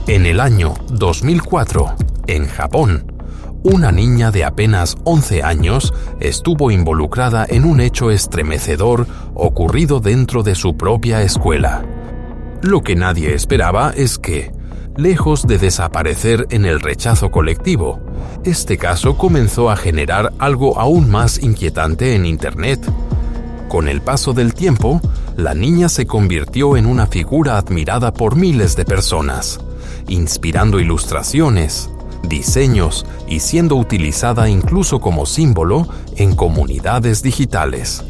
En el año 2004, en Japón, una niña de apenas 11 años estuvo involucrada en un hecho estremecedor ocurrido dentro de su propia escuela. Lo que nadie esperaba es que, lejos de desaparecer en el rechazo colectivo, este caso comenzó a generar algo aún más inquietante en Internet. Con el paso del tiempo, la niña se convirtió en una figura admirada por miles de personas, inspirando ilustraciones, diseños y siendo utilizada incluso como símbolo en comunidades digitales.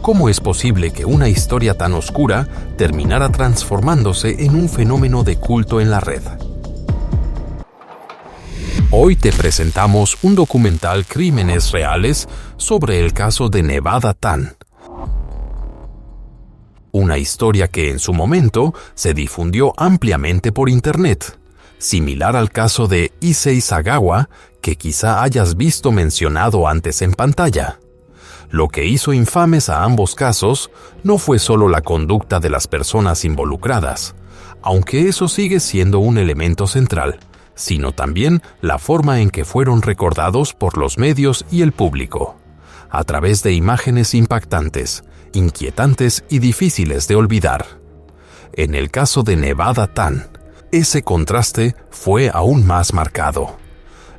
¿Cómo es posible que una historia tan oscura terminara transformándose en un fenómeno de culto en la red? Hoy te presentamos un documental Crímenes Reales sobre el caso de Nevada Tan. Una historia que en su momento se difundió ampliamente por Internet, similar al caso de Issei Sagawa, que quizá hayas visto mencionado antes en pantalla. Lo que hizo infames a ambos casos no fue solo la conducta de las personas involucradas, aunque eso sigue siendo un elemento central, sino también la forma en que fueron recordados por los medios y el público, a través de imágenes impactantes, inquietantes y difíciles de olvidar. En el caso de Nevada Tan, ese contraste fue aún más marcado.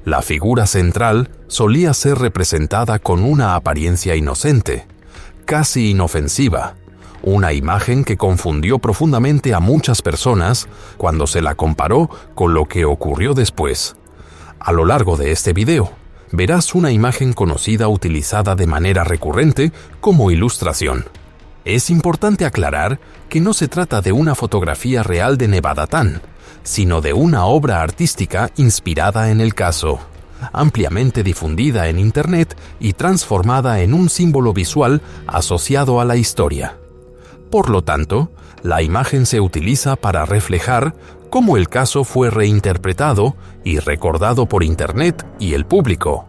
La figura central solía ser representada con una apariencia inocente, casi inofensiva, una imagen que confundió profundamente a muchas personas cuando se la comparó con lo que ocurrió después. A lo largo de este video, verás una imagen conocida utilizada de manera recurrente como ilustración. Es importante aclarar que no se trata de una fotografía real de Nevada Tan, sino de una obra artística inspirada en el caso, ampliamente difundida en Internet y transformada en un símbolo visual asociado a la historia. Por lo tanto, la imagen se utiliza para reflejar cómo el caso fue reinterpretado y recordado por Internet y el público,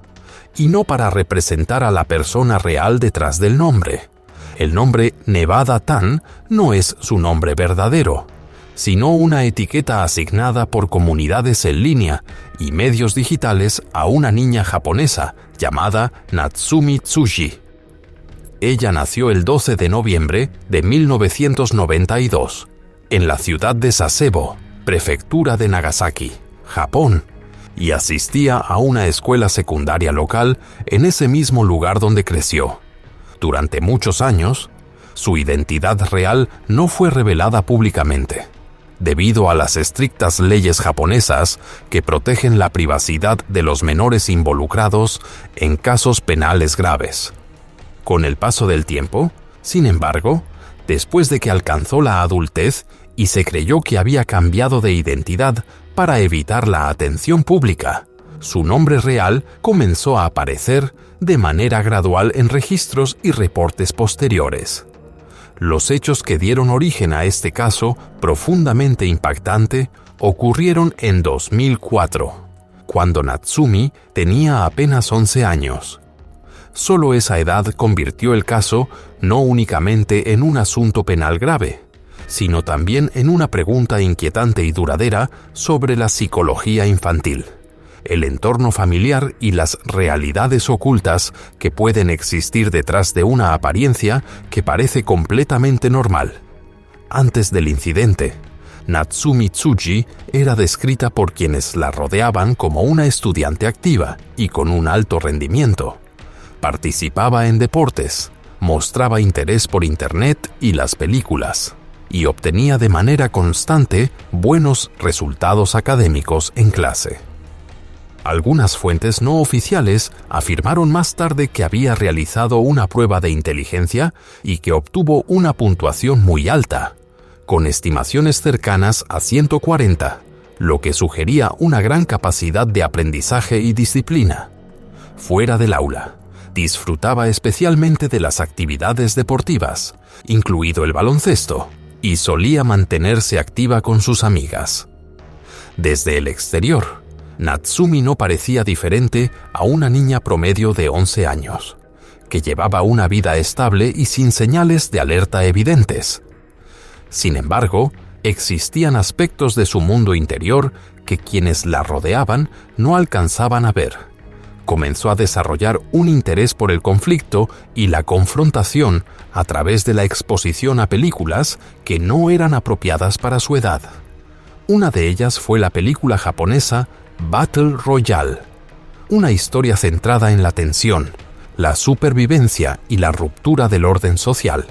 y no para representar a la persona real detrás del nombre. El nombre Nevada Tan no es su nombre verdadero, sino una etiqueta asignada por comunidades en línea y medios digitales a una niña japonesa llamada Natsumi Tsuji. Ella nació el 12 de noviembre de 1992, en la ciudad de Sasebo, prefectura de Nagasaki, Japón, y asistía a una escuela secundaria local en ese mismo lugar donde creció. Durante muchos años, su identidad real no fue revelada públicamente, debido a las estrictas leyes japonesas que protegen la privacidad de los menores involucrados en casos penales graves. Con el paso del tiempo, sin embargo, después de que alcanzó la adultez y se creyó que había cambiado de identidad para evitar la atención pública, su nombre real comenzó a aparecer de manera gradual en registros y reportes posteriores. Los hechos que dieron origen a este caso profundamente impactante ocurrieron en 2004, cuando Natsumi tenía apenas 11 años. Solo esa edad convirtió el caso no únicamente en un asunto penal grave, sino también en una pregunta inquietante y duradera sobre la psicología infantil, el entorno familiar y las realidades ocultas que pueden existir detrás de una apariencia que parece completamente normal. Antes del incidente, Natsumi Tsuji era descrita por quienes la rodeaban como una estudiante activa y con un alto rendimiento. Participaba en deportes, mostraba interés por Internet y las películas, y obtenía de manera constante buenos resultados académicos en clase. Algunas fuentes no oficiales afirmaron más tarde que había realizado una prueba de inteligencia y que obtuvo una puntuación muy alta, con estimaciones cercanas a 140, lo que sugería una gran capacidad de aprendizaje y disciplina. Fuera del aula, disfrutaba especialmente de las actividades deportivas, incluido el baloncesto, y solía mantenerse activa con sus amigas. Desde el exterior, Natsumi no parecía diferente a una niña promedio de 11 años, que llevaba una vida estable y sin señales de alerta evidentes. Sin embargo, existían aspectos de su mundo interior que quienes la rodeaban no alcanzaban a ver. Comenzó a desarrollar un interés por el conflicto y la confrontación a través de la exposición a películas que no eran apropiadas para su edad. Una de ellas fue la película japonesa Battle Royale, una historia centrada en la tensión, la supervivencia y la ruptura del orden social.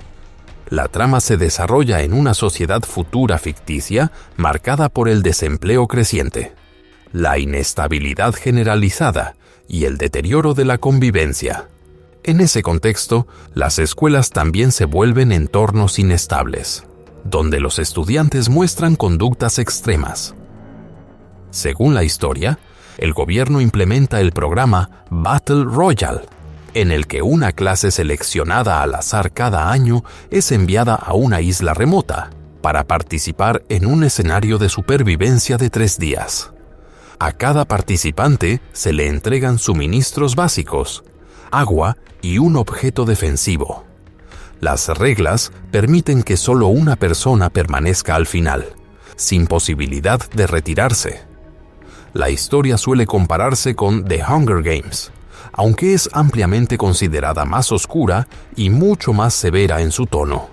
La trama se desarrolla en una sociedad futura ficticia marcada por el desempleo creciente, la inestabilidad generalizada y el deterioro de la convivencia. En ese contexto, las escuelas también se vuelven entornos inestables, donde los estudiantes muestran conductas extremas. Según la historia, el gobierno implementa el programa Battle Royale, en el que una clase seleccionada al azar cada año es enviada a una isla remota para participar en un escenario de supervivencia de 3 días. A cada participante se le entregan suministros básicos, agua y un objeto defensivo. Las reglas permiten que solo una persona permanezca al final, sin posibilidad de retirarse. La historia suele compararse con The Hunger Games, aunque es ampliamente considerada más oscura y mucho más severa en su tono.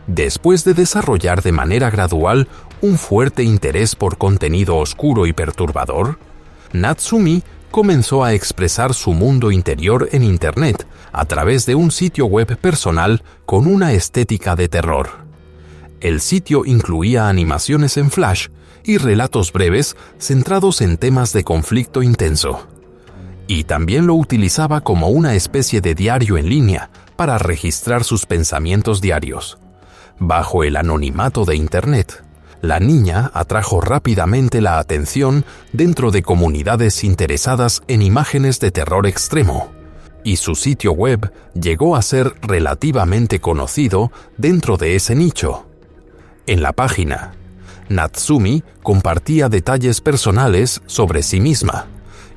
Después de desarrollar de manera gradual un fuerte interés por contenido oscuro y perturbador, Natsumi comenzó a expresar su mundo interior en Internet a través de un sitio web personal con una estética de terror. El sitio incluía animaciones en Flash y relatos breves centrados en temas de conflicto intenso. Y también lo utilizaba como una especie de diario en línea para registrar sus pensamientos diarios. Bajo el anonimato de Internet, la niña atrajo rápidamente la atención dentro de comunidades interesadas en imágenes de terror extremo, y su sitio web llegó a ser relativamente conocido dentro de ese nicho. En la página, Natsumi compartía detalles personales sobre sí misma,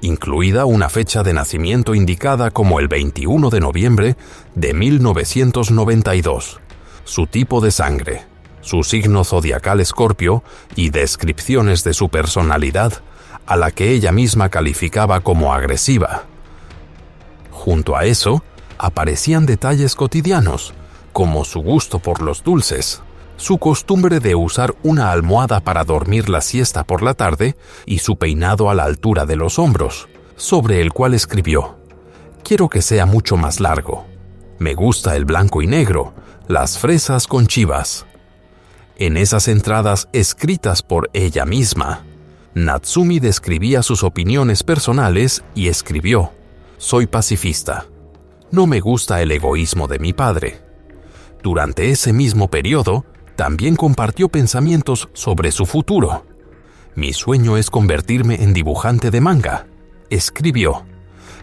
incluida una fecha de nacimiento indicada como el 21 de noviembre de 1992, su tipo de sangre, su signo zodiacal Escorpio y descripciones de su personalidad, a la que ella misma calificaba como agresiva. Junto a eso, aparecían detalles cotidianos, como su gusto por los dulces, su costumbre de usar una almohada para dormir la siesta por la tarde y su peinado a la altura de los hombros, sobre el cual escribió: «Quiero que sea mucho más largo. Me gusta el blanco y negro, las fresas con chivas». En esas entradas escritas por ella misma, Natsumi describía sus opiniones personales y escribió: «Soy pacifista. No me gusta el egoísmo de mi padre». Durante ese mismo periodo, también compartió pensamientos sobre su futuro. «Mi sueño es convertirme en dibujante de manga», escribió.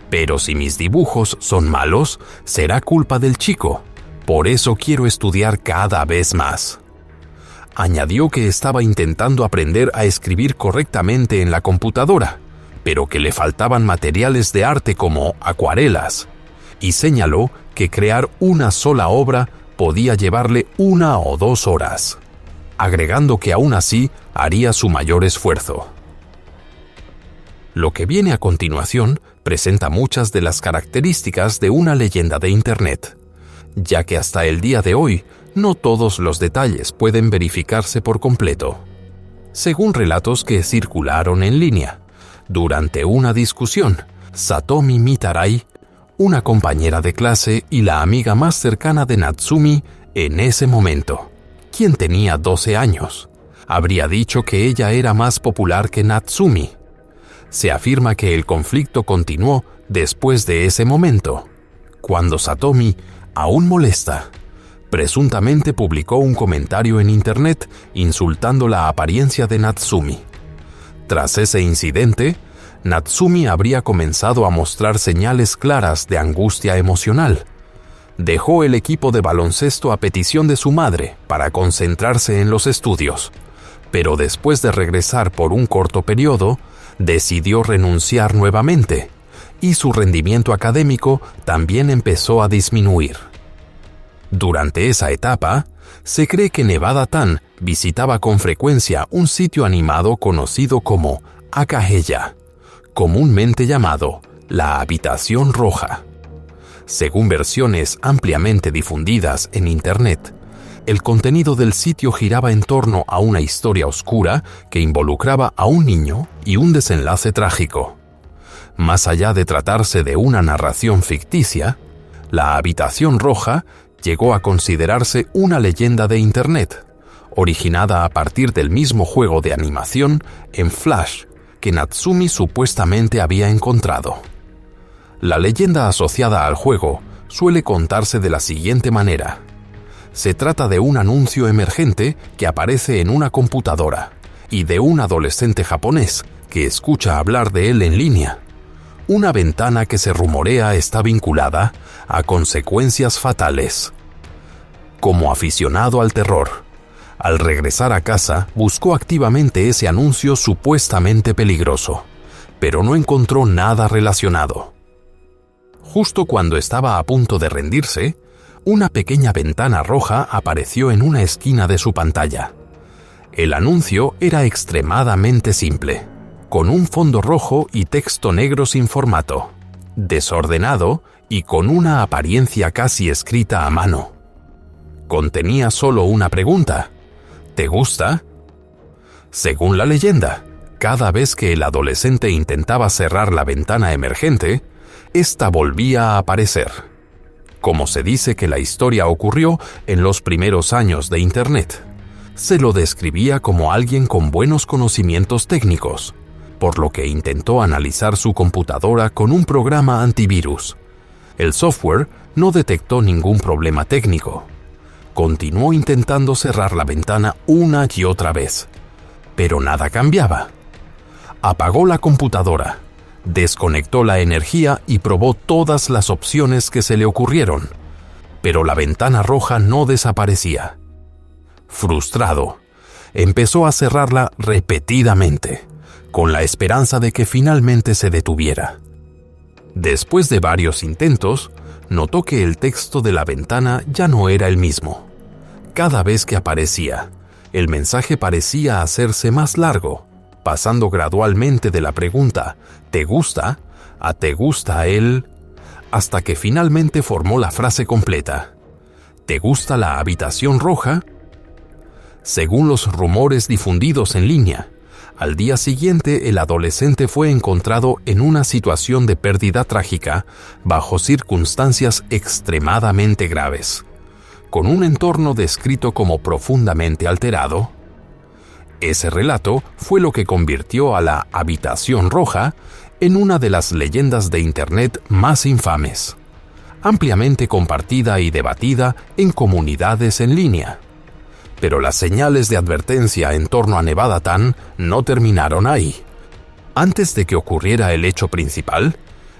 «Pero si mis dibujos son malos, será culpa del chico. Por eso quiero estudiar cada vez más». Añadió que estaba intentando aprender a escribir correctamente en la computadora, pero que le faltaban materiales de arte como acuarelas, y señaló que crear una sola obra podía llevarle 1 o 2 horas, agregando que aún así haría su mayor esfuerzo. Lo que viene a continuación presenta muchas de las características de una leyenda de Internet, ya que hasta el día de hoy no todos los detalles pueden verificarse por completo. Según relatos que circularon en línea, durante una discusión, Satomi Mitarai, una compañera de clase y la amiga más cercana de Natsumi en ese momento, quien tenía 12 años, habría dicho que ella era más popular que Natsumi. Se afirma que el conflicto continuó después de ese momento, cuando Satomi, aún molesta, presuntamente publicó un comentario en Internet insultando la apariencia de Natsumi. Tras ese incidente, Natsumi habría comenzado a mostrar señales claras de angustia emocional. Dejó el equipo de baloncesto a petición de su madre para concentrarse en los estudios, pero después de regresar por un corto periodo, decidió renunciar nuevamente, y su rendimiento académico también empezó a disminuir. Durante esa etapa, se cree que Nevada-tan visitaba con frecuencia un sitio animado conocido como Akaheya, comúnmente llamado la Habitación Roja. Según versiones ampliamente difundidas en Internet, el contenido del sitio giraba en torno a una historia oscura que involucraba a un niño y un desenlace trágico. Más allá de tratarse de una narración ficticia, la Habitación Roja llegó a considerarse una leyenda de Internet, originada a partir del mismo juego de animación en Flash que Natsumi supuestamente había encontrado. La leyenda asociada al juego suele contarse de la siguiente manera. Se trata de un anuncio emergente que aparece en una computadora y de un adolescente japonés que escucha hablar de él en línea. Una ventana que se rumorea está vinculada a consecuencias fatales. Como aficionado al terror, al regresar a casa buscó activamente ese anuncio supuestamente peligroso, pero no encontró nada relacionado. Justo cuando estaba a punto de rendirse, una pequeña ventana roja apareció en una esquina de su pantalla. El anuncio era extremadamente simple, con un fondo rojo y texto negro sin formato, desordenado y con una apariencia casi escrita a mano. Contenía solo una pregunta: ¿te gusta? Según la leyenda, cada vez que el adolescente intentaba cerrar la ventana emergente, esta volvía a aparecer. Como se dice que la historia ocurrió en los primeros años de Internet, se lo describía como alguien con buenos conocimientos técnicos, por lo que intentó analizar su computadora con un programa antivirus. El software no detectó ningún problema técnico. Continuó intentando cerrar la ventana una y otra vez, pero nada cambiaba. Apagó la computadora, desconectó la energía y probó todas las opciones que se le ocurrieron, pero la ventana roja no desaparecía. Frustrado, empezó a cerrarla repetidamente, con la esperanza de que finalmente se detuviera. Después de varios intentos, notó que el texto de la ventana ya no era el mismo. Cada vez que aparecía, el mensaje parecía hacerse más largo, pasando gradualmente de la pregunta ¿te gusta? A ¿te gusta él? Hasta que finalmente formó la frase completa: ¿te gusta la habitación roja? Según los rumores difundidos en línea, al día siguiente el adolescente fue encontrado en una situación de pérdida trágica bajo circunstancias extremadamente graves, con un entorno descrito como profundamente alterado. Ese relato fue lo que convirtió a la Habitación Roja en una de las leyendas de Internet más infames, ampliamente compartida y debatida en comunidades en línea. Pero las señales de advertencia en torno a Nevada-tan no terminaron ahí. Antes de que ocurriera el hecho principal,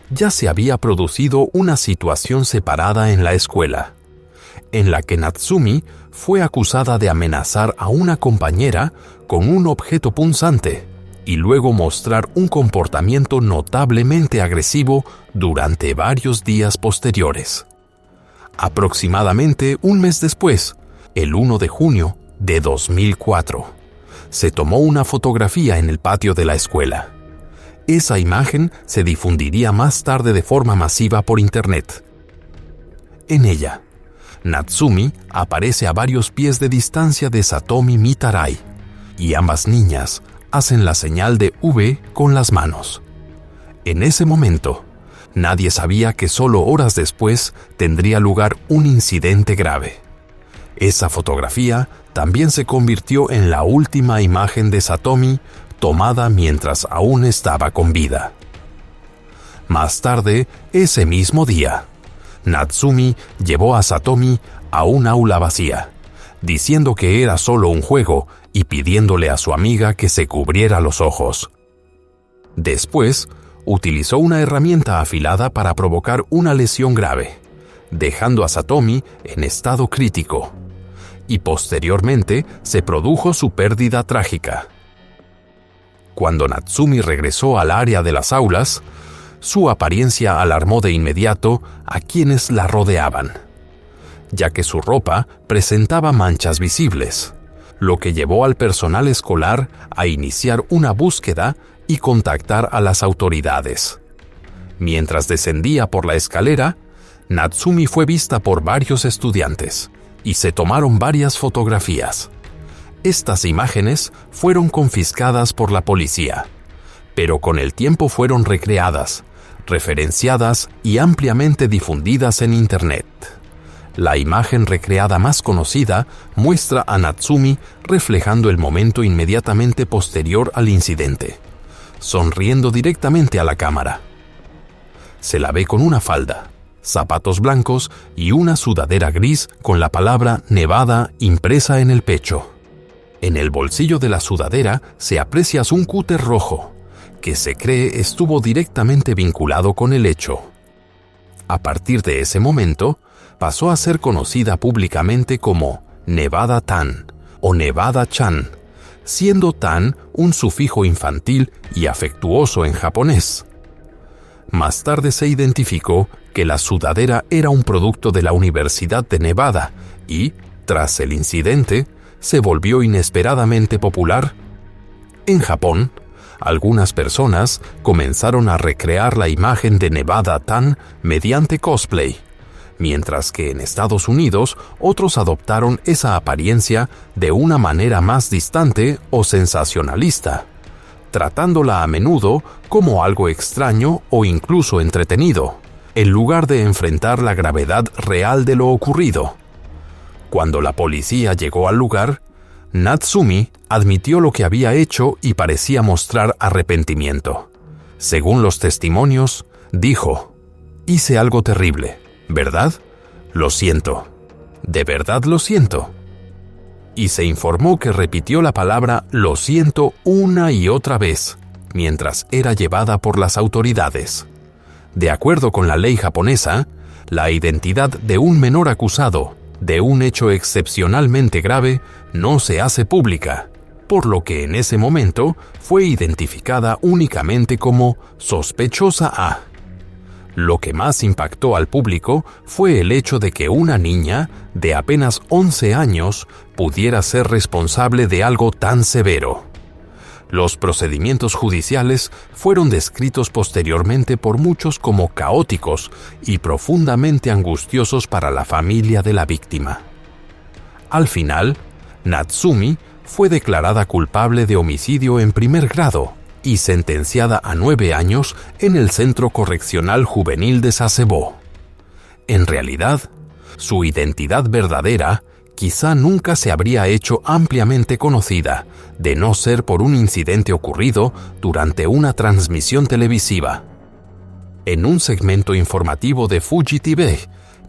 ya se había producido una situación separada en la escuela, en la que Natsumi fue acusada de amenazar a una compañera con un objeto punzante y luego mostrar un comportamiento notablemente agresivo durante varios días posteriores. Aproximadamente un mes después, el 1 de junio de 2004, se tomó una fotografía en el patio de la escuela. Esa imagen se difundiría más tarde de forma masiva por Internet. En ella, Natsumi aparece a varios pies de distancia de Satomi Mitarai, y ambas niñas hacen la señal de V con las manos. En ese momento, nadie sabía que solo horas después tendría lugar un incidente grave. Esa fotografía también se convirtió en la última imagen de Satomi tomada mientras aún estaba con vida. Más tarde, ese mismo día, Natsumi llevó a Satomi a un aula vacía, diciendo que era solo un juego y pidiéndole a su amiga que se cubriera los ojos. Después, utilizó una herramienta afilada para provocar una lesión grave, dejando a Satomi en estado crítico, y posteriormente se produjo su pérdida trágica. Cuando Natsumi regresó al área de las aulas, su apariencia alarmó de inmediato a quienes la rodeaban. ya que su ropa presentaba manchas visibles, lo que llevó al personal escolar a iniciar una búsqueda y contactar a las autoridades. Mientras descendía por la escalera, Natsumi fue vista por varios estudiantes y se tomaron varias fotografías. Estas imágenes fueron confiscadas por la policía, pero con el tiempo fueron recreadas, referenciadas y ampliamente difundidas en Internet. La imagen recreada más conocida muestra a Natsumi reflejando el momento inmediatamente posterior al incidente, sonriendo directamente a la cámara. Se la ve con una falda, zapatos blancos y una sudadera gris con la palabra Nevada impresa en el pecho. En el bolsillo de la sudadera se aprecia un cúter rojo, que se cree estuvo directamente vinculado con el hecho. A partir de ese momento, pasó a ser conocida públicamente como Nevada Tan o Nevada Chan, siendo Tan un sufijo infantil y afectuoso en japonés. Más tarde se identificó que la sudadera era un producto de la Universidad de Nevada y, tras el incidente, se volvió inesperadamente popular. En Japón, algunas personas comenzaron a recrear la imagen de Nevada Tan mediante cosplay, mientras que en Estados Unidos otros adoptaron esa apariencia de una manera más distante o sensacionalista, tratándola a menudo como algo extraño o incluso entretenido, en lugar de enfrentar la gravedad real de lo ocurrido. Cuando la policía llegó al lugar, Natsumi admitió lo que había hecho y parecía mostrar arrepentimiento. Según los testimonios, dijo: «Hice algo terrible, ¿verdad? Lo siento. De verdad lo siento». Y se informó que repitió la palabra «lo siento» una y otra vez, mientras era llevada por las autoridades. De acuerdo con la ley japonesa, la identidad de un menor acusado de un hecho excepcionalmente grave no se hace pública, por lo que en ese momento fue identificada únicamente como sospechosa A. Lo que más impactó al público fue el hecho de que una niña de apenas 11 años pudiera ser responsable de algo tan severo. Los procedimientos judiciales fueron descritos posteriormente por muchos como caóticos y profundamente angustiosos para la familia de la víctima. Al final, Natsumi fue declarada culpable de homicidio en primer grado y sentenciada a 9 años en el Centro Correccional Juvenil de Sasebo. En realidad, su identidad verdadera quizá nunca se habría hecho ampliamente conocida, de no ser por un incidente ocurrido durante una transmisión televisiva. En un segmento informativo de Fuji TV,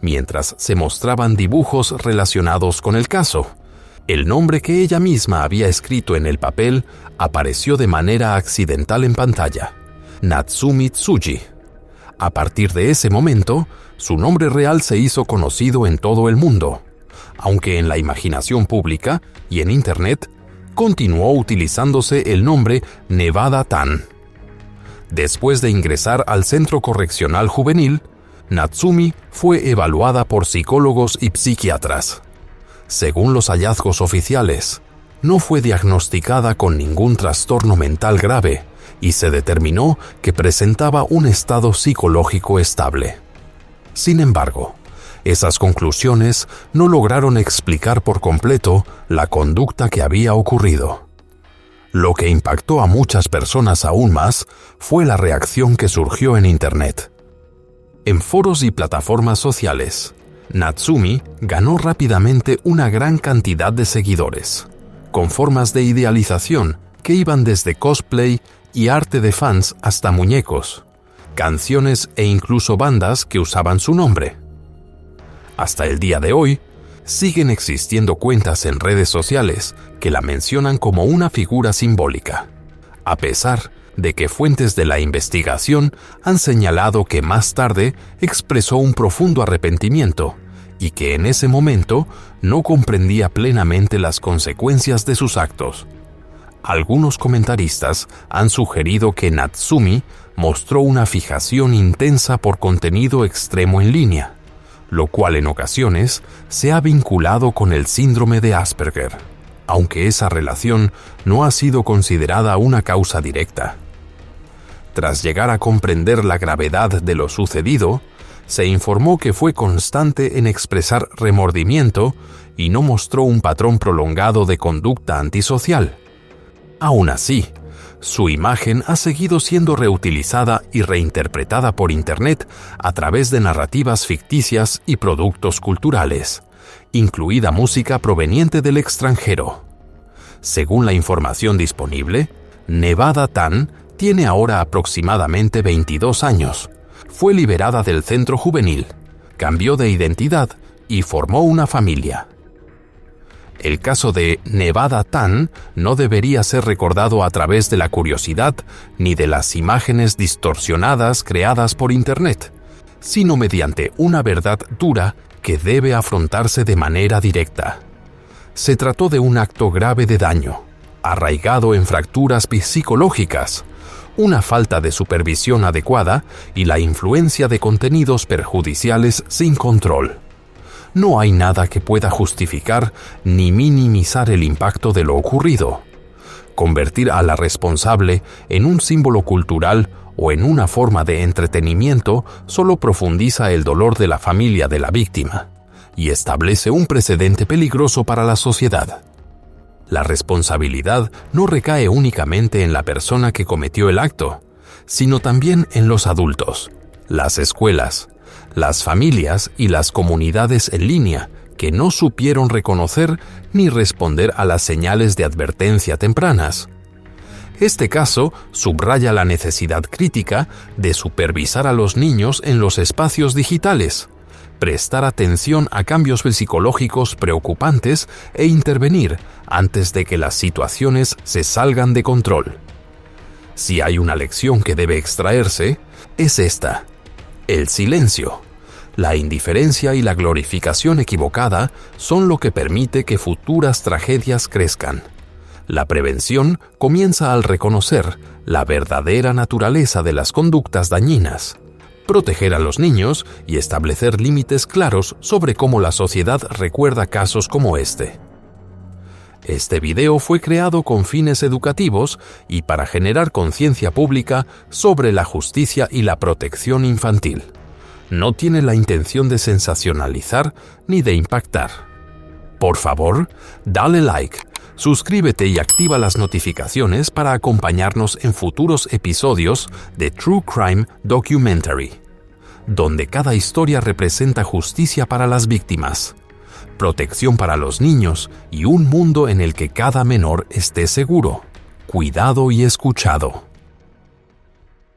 mientras se mostraban dibujos relacionados con el caso, el nombre que ella misma había escrito en el papel apareció de manera accidental en pantalla: Natsumi Tsuji. A partir de ese momento, su nombre real se hizo conocido en todo el mundo, aunque en la imaginación pública y en Internet continuó utilizándose el nombre Nevada Tan. Después de ingresar al Centro Correccional Juvenil, Natsumi fue evaluada por psicólogos y psiquiatras. Según los hallazgos oficiales, no fue diagnosticada con ningún trastorno mental grave y se determinó que presentaba un estado psicológico estable. Sin embargo, esas conclusiones no lograron explicar por completo la conducta que había ocurrido. Lo que impactó a muchas personas aún más fue la reacción que surgió en Internet. En foros y plataformas sociales, Natsumi ganó rápidamente una gran cantidad de seguidores, con formas de idealización que iban desde cosplay y arte de fans hasta muñecos, canciones e incluso bandas que usaban su nombre. Hasta el día de hoy, siguen existiendo cuentas en redes sociales que la mencionan como una figura simbólica, a pesar de que fuentes de la investigación han señalado que más tarde expresó un profundo arrepentimiento y que en ese momento no comprendía plenamente las consecuencias de sus actos. Algunos comentaristas han sugerido que Natsumi mostró una fijación intensa por contenido extremo en línea, lo cual en ocasiones se ha vinculado con el síndrome de Asperger, aunque esa relación no ha sido considerada una causa directa. Tras llegar a comprender la gravedad de lo sucedido, se informó que fue constante en expresar remordimiento y no mostró un patrón prolongado de conducta antisocial. Aún así, su imagen ha seguido siendo reutilizada y reinterpretada por Internet a través de narrativas ficticias y productos culturales, incluida música proveniente del extranjero. Según la información disponible, Nevada Tan tiene ahora aproximadamente 22 años. Fue liberada del centro juvenil, cambió de identidad y formó una familia. El caso de Nevada Tan no debería ser recordado a través de la curiosidad ni de las imágenes distorsionadas creadas por Internet, sino mediante una verdad dura que debe afrontarse de manera directa. Se trató de un acto grave de daño, arraigado en fracturas psicológicas, una falta de supervisión adecuada y la influencia de contenidos perjudiciales sin control. No hay nada que pueda justificar ni minimizar el impacto de lo ocurrido. Convertir a la responsable en un símbolo cultural o en una forma de entretenimiento solo profundiza el dolor de la familia de la víctima y establece un precedente peligroso para la sociedad. La responsabilidad no recae únicamente en la persona que cometió el acto, sino también en los adultos, las escuelas, las familias y las comunidades en línea que no supieron reconocer ni responder a las señales de advertencia tempranas. Este caso subraya la necesidad crítica de supervisar a los niños en los espacios digitales, prestar atención a cambios psicológicos preocupantes e intervenir antes de que las situaciones se salgan de control. Si hay una lección que debe extraerse, es esta: el silencio, la indiferencia y la glorificación equivocada son lo que permite que futuras tragedias crezcan. La prevención comienza al reconocer la verdadera naturaleza de las conductas dañinas, proteger a los niños y establecer límites claros sobre cómo la sociedad recuerda casos como este. Este video fue creado con fines educativos y para generar conciencia pública sobre la justicia y la protección infantil. No tiene la intención de sensacionalizar ni de impactar. Por favor, dale like, suscríbete y activa las notificaciones para acompañarnos en futuros episodios de True Crime Documentary, donde cada historia representa justicia para las víctimas, protección para los niños y un mundo en el que cada menor esté seguro, cuidado y escuchado.